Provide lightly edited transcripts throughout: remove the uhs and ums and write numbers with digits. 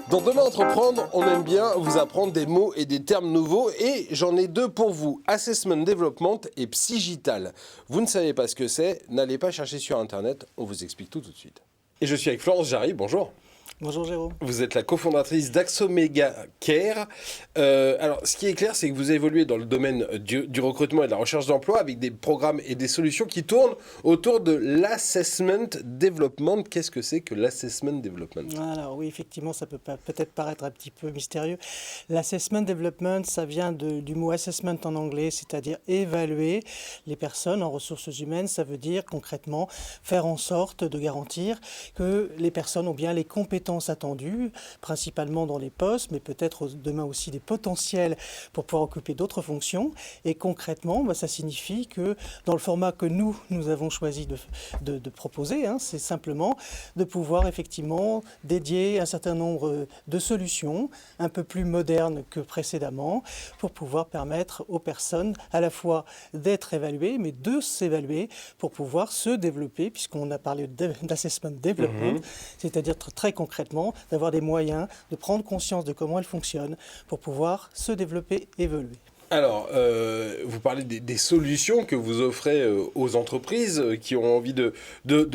Dans Demain Entreprendre, on aime bien vous apprendre des mots et des termes nouveaux et j'en ai deux pour vous, Assessment Development et Psygital. Vous ne savez pas ce que c'est, n'allez pas chercher sur Internet, on vous explique tout de suite. Et je suis avec Florence Jarry, bonjour. Bonjour Jérôme. Vous êtes la cofondatrice d'Axomega Care. Alors, ce qui est clair, c'est que vous évoluez dans le domaine du recrutement et de la recherche d'emploi avec des programmes et des solutions qui tournent autour de l'assessment development. Qu'est-ce que c'est que l'assessment development? Alors oui, effectivement, ça peut peut-être paraître un petit peu mystérieux. L'assessment development, ça vient du mot assessment en anglais, c'est-à-dire évaluer les personnes en ressources humaines. Ça veut dire concrètement faire en sorte de garantir que les personnes ont bien les compétences attendues, principalement dans les postes, mais peut-être demain aussi des potentiels pour pouvoir occuper d'autres fonctions. Et concrètement, ça signifie que dans le format que nous avons choisi de proposer, c'est simplement de pouvoir effectivement dédier un certain nombre de solutions un peu plus modernes que précédemment pour pouvoir permettre aux personnes à la fois d'être évaluées, mais de s'évaluer pour pouvoir se développer, puisqu'on a parlé d'assessment development, c'est-à-dire très concrètement d'avoir des moyens de prendre conscience de comment elles fonctionnent pour pouvoir se développer et évoluer. Alors, vous parlez des solutions que vous offrez aux entreprises qui ont envie de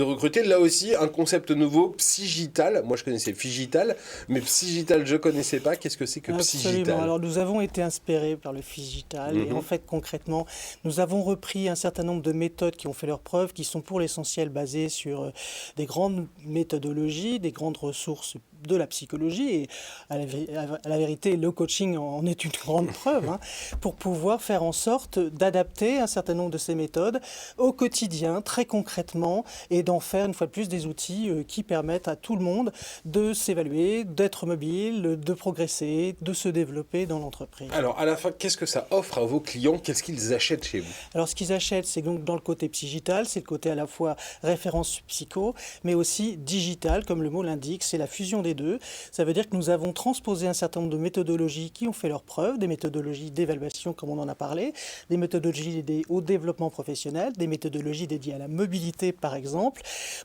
recruter. Là aussi, un concept nouveau, Psygital. Moi, je connaissais Figital, mais Psygital, je ne connaissais pas. Qu'est-ce que c'est que Psygital? Absolument. Alors, nous avons été inspirés par le Figital. Et en fait, concrètement, nous avons repris un certain nombre de méthodes qui ont fait leurs preuves, qui sont pour l'essentiel basées sur des grandes méthodologies, des grandes ressources de la psychologie. Et à la vérité, le coaching en est une grande preuve, pour pouvoir faire en sorte d'adapter un certain nombre de ces méthodes au quotidien, très concrètement, et d'en faire une fois de plus des outils qui permettent à tout le monde de s'évaluer, d'être mobile, de progresser, de se développer dans l'entreprise. Alors, à la fin, qu'est-ce que ça offre à vos clients? Qu'est-ce qu'ils achètent chez vous? Alors, ce qu'ils achètent, c'est donc dans le côté psygital, c'est le côté à la fois référence psycho, mais aussi digital, comme le mot l'indique, c'est la fusion des deux. Ça veut dire que nous avons transposé un certain nombre de méthodologies qui ont fait leurs preuves, des méthodologies d'évaluation comme on en a parlé, des méthodologies dédiées au développement professionnel, des méthodologies dédiées à la mobilité par exemple,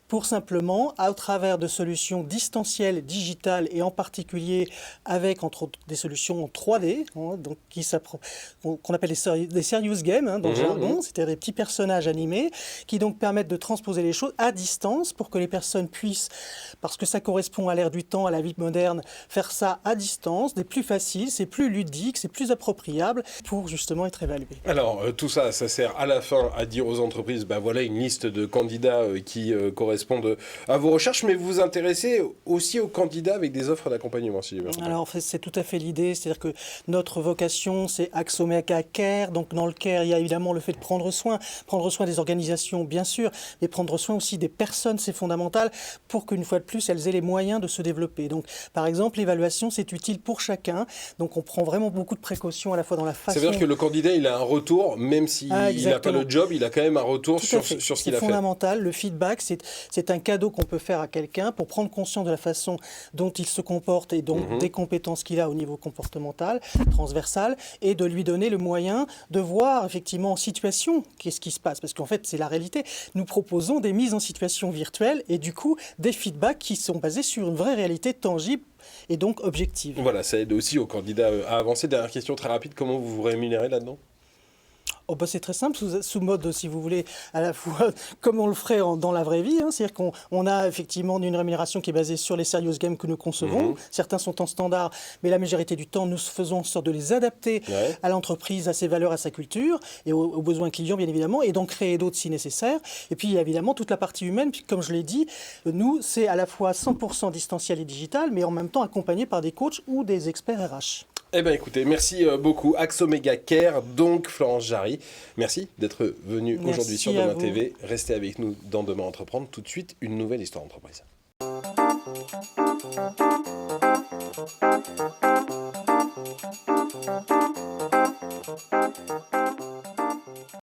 pour simplement, à travers de solutions distancielles, digitales et en particulier avec entre autres des solutions en 3D, donc qu'on appelle des serious games dans le jargon, c'est-à-dire des petits personnages animés qui donc permettent de transposer les choses à distance pour que les personnes puissent, parce que ça correspond à l'ère du temps, à la vie moderne, faire ça à distance, c'est plus facile, c'est plus ludique, c'est plus appropriable pour justement être évalué. Alors, tout ça, ça sert à la fin à dire aux entreprises, voilà une liste de candidats qui correspondent à vos recherches, mais vous vous intéressez aussi aux candidats avec des offres d'accompagnement, si j'ai bien compris. Alors, en fait, c'est tout à fait l'idée, c'est-à-dire que notre vocation, c'est Axomega Care, donc dans le care, il y a évidemment le fait de prendre soin des organisations, bien sûr, mais prendre soin aussi des personnes, c'est fondamental, pour qu'une fois de plus, elles aient les moyens de se développer. Donc, par exemple, l'évaluation, c'est utile pour chacun, donc on prend vraiment beaucoup de précautions à la fois dans la façon... Ça veut dire que le candidat, il a un retour, même s'il n'a pas le job, il a quand même un retour sur ce qu'il a fait. C'est fondamental. Le feedback, c'est un cadeau qu'on peut faire à quelqu'un pour prendre conscience de la façon dont il se comporte et donc des compétences qu'il a au niveau comportemental, transversal, et de lui donner le moyen de voir effectivement en situation qu'est-ce qui se passe. Parce qu'en fait, c'est la réalité. Nous proposons des mises en situation virtuelles et du coup, des feedbacks qui sont basés sur une vraie réalité tangible et donc objective. Voilà, ça aide aussi aux candidats à avancer. Dernière question très rapide, comment vous vous rémunérez là-dedans? C'est très simple, sous mode, si vous voulez, à la fois comme on le ferait dans la vraie vie. C'est-à-dire qu'on a effectivement une rémunération qui est basée sur les serious games que nous concevons. Certains sont en standard, mais la majorité du temps, nous faisons en sorte de les adapter à l'entreprise, à ses valeurs, à sa culture et aux besoins clients, bien évidemment, et d'en créer d'autres si nécessaire. Et puis, il y a évidemment toute la partie humaine, puis comme je l'ai dit, nous, c'est à la fois 100% distanciel et digital, mais en même temps accompagné par des coachs ou des experts RH. Eh bien écoutez, merci beaucoup. Axomega Care, donc Florence Jarry. Merci d'être venu aujourd'hui sur Demain TV. Restez avec nous dans Demain Entreprendre. Tout de suite, une nouvelle histoire d'entreprise.